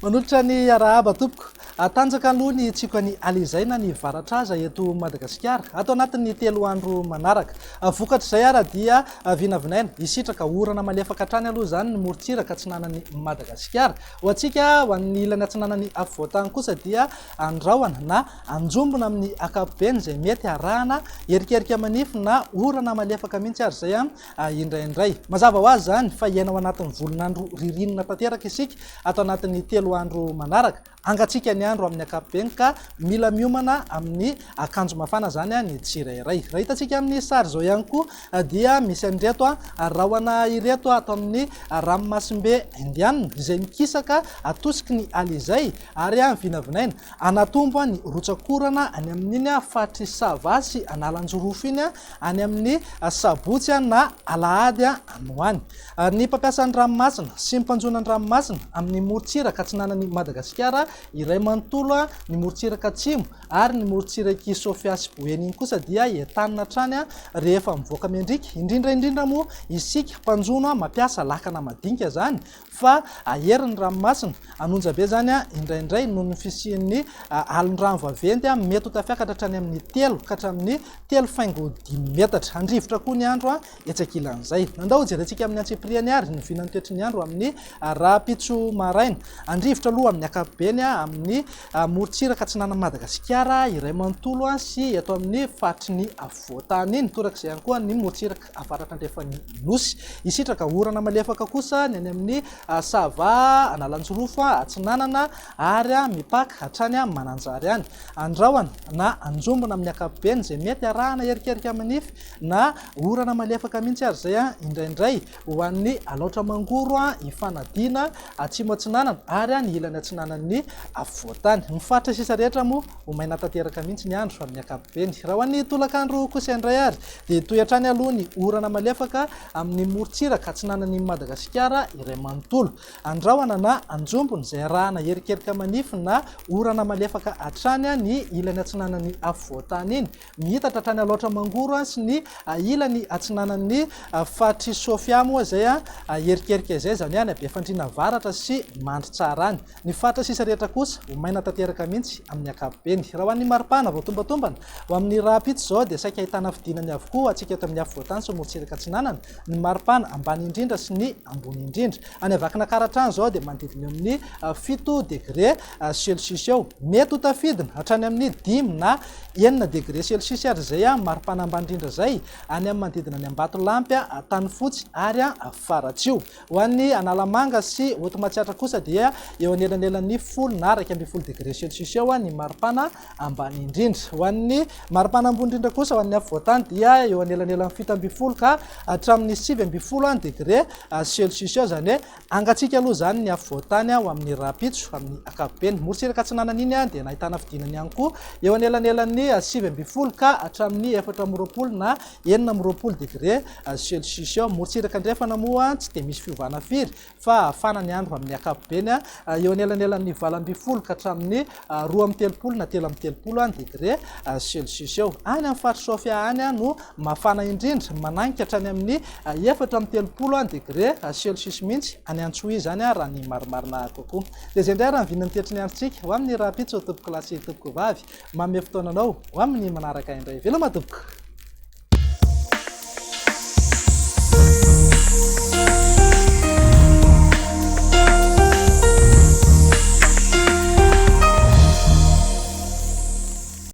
Manolotra ny arahaba tompoko. Tanjaka aloha ny tsiko ny alizaina ny varatraza eto Madagasikara atao anatin'ny 3 andro manaraka. Vokatra izay ara dia vinavinaina hisitraka orana malefaka hatrany aloha zany ny morontsiraka atsinanan'ny Madagasikara. Ho antsika ho an'ny ilany atsinanan'ny afovoantany kosa dia andrahoana na anjombona amin'ny ankapobeny izay mety arahana erikerika manify na orana malefaka mihitsy ary izay indraindray. Mazava ho azy zany fa iaina ao anatin'ny volon'andro ririnina tanteraka isika atao anatin'ny 3 andro manaraka. Angatsika ny andro amin'ny ankapobeny ka mila miomana amin'ny akanjo mafana zany ny tsirairay. Raha hitantsika amin'ny sary zao ihany koa dia misy an'ireto rahona ireto atao amin'ny ranomasimbe indianina izay mikisaka atosiky ny alizay ary vinavinaina anatombo ny rotsakorana any amin'iny fatry sava sy analanjorofo iny any amin'ny sabotsy na alahady anoany. Ny mpampiasa ny ranomasina sy mpanjona ny ranomasina amin'ny morontsiraka atsinanan'ny Madagasikara iray manontolo ny morontsiraka atsimo ary ny morontsiraka Sofia sy Boeny iny kosa dia entanina hatrany rehefa mivoaka mendrika indrindra moa isika mpanjono mampiasa lakana madinika zany fa aherin'ny ranomasina anonja be zany indraindray noho ny fisian'ny alon-drano vaventy mety ho tafiakatra hatrany amin'ny 3 ka hatramin'ny 3,5 metatra. Andrivotra koa ny andro etsakilan'izay. Nandao jerentsika amin'ny antsipriany ary ny vinan'ny toetry ny andro amin'ny rapitso maraina. Andrivotra aloha amin'ny ankapobeny amin'ny morontsiraka atsinanan'ny Madagasikara iray manontolo sy eto amin'ny fatry ny afovoantany iny torak'izay ihany koa ny morontsiraka avaratra andrefany nosy. Hisitraka orana malefaka kosa ny any amin'ny sava analanjorofo atsinanana ary mipaka hatrany mananjary any. Andrahoana na anjombona amin'ny ankapobeny izay mety arahana erikerika manify na orana malefaka mihitsy ary izay indraindray ho an'ny alaotra mangoro hifanadiana atsimo atsinanana ary ny ilany atsinanan'ny afovoantany. Ny faritra sisa rehetra moa ho maina tanteraka mihitsy ny andro amin'ny ankapobeny. Raha ho an'ny tolakandro kosa indray ary dia toy hatrany aloha ny orana malefaka amin'ny morontsiraka atsinanan'ny Madagasikara iray manontolo. Andrahoana na anjombona izay arahana erikerika manify na orana malefaka hatrany ny ilany atsinanan'ny afovoantany iny mihitatra hatrany alaotra mangoro sy ny ilany atsinanan'ny fatry Sofia moa izay erikerika izay zany any Befandriana avaratra sy mandry tsara any. Ny faritra sisa rehetra kosa ho maina tanteraka mihitsy amin'ny ankapobeny. Raha ho an'ny maripana vao tombatombana ho amin'ny rapitso zao dia saika ahitana fidinany avokoa atsika eto amin'ny afovoantany sy morontsiraka atsinanana. Ny maripana ambany indrindra sy ny ambony indrindra. Any avakina karatrano zao dia manodidina amin'ny 7 degré celsius eo. Mety ho tafidina hatrany amin'ny 5 na 9 degré celsius ary izay maripana ambany indrindra zay any amin'ny manodidina ny Ambatolampy Tanifotsy ary Faratsio. Ho an'ny Analamanga sy Hotomatsiatra kosa dia eo anelanelan'ny 10 na 12 degré celsius eo ny maripana ambany indrindra. Ho an'ny maripana ambony indrindra kosa ho an'ny afovoantany dia eo anelanelan'ny 17 ka hatramin'ny 17 degré celsius eo zany hoe angatsika aloha zany ny afovoantany ho amin'ny rapitso amin'ny ankapobeny. Morontsiraka atsinanana iny dia nahitana fidinany ihany koa eo anelanelan'ny 17 ka hatramin'ny 4 na 9 degré celsius eo. Morontsiraka andrefana moa tsy dia misy fiovana firy fa hafana ny andro amin'ny ankapobeny eo anelanelan'ny 12 ka hatramin'ny 12 na 13 degré celsius eo. Any amin'ny faritra Sofia any no mafana indrindra mananika hatrany amin'ny 13 degré celsius mihitsy any Antsohihy zany raha ny marimarina kokoa. Dia izay indray raha ny vinan'ny toetry ny androntsika ho amin'ny rapitso tompoko lasy tompoko vavy manome fotoananao ho amin'ny manaraka indray. Veloma tompoko.